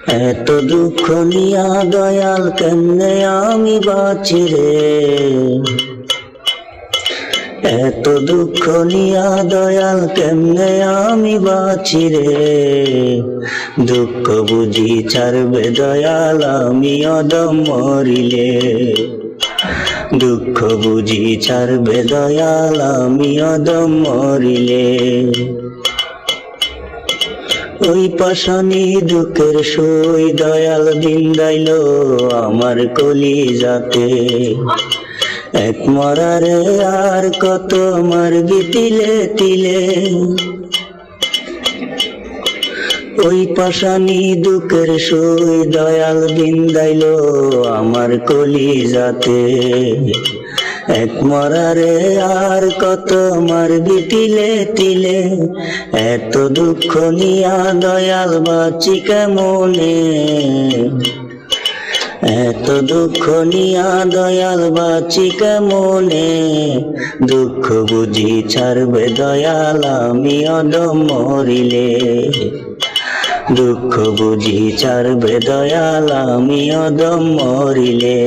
এত দুঃখ নিয়া দয়াল কেমনে আমি বাঁচি রে, এত দুঃখ নিয়া দয়াল কেমনে আমি বাঁচি রে। দুঃখ বুঝি ছাড়বে দয়াল আমি অদম মরিলে, দুঃখ বুঝি ছাড়বে দয়াল আমি অদম মরিলে। ওই পাশানি দুঃখের সই দয়াল বিন্দাইল আমার কলিজাতে, এক মরারে আর কত মারবি তিলে তিলে। ওই পাশানি দুঃখের সই দয়াল বিন্দাইল আমার কলিজাতে, এক মরারে আর কত মারবি তিলে তিলে। এত দুঃখ নিয়া দয়াল বাঁচি কেমনে, এত দুঃখ নিয়া দয়াল বাঁচি কেমনে। দুঃখ বুঝি ছাড়বে দয়াল আমি অদম মরিলে, দুঃখ বুঝি ছাড়বে দয়াল আমি অদম মরিলে।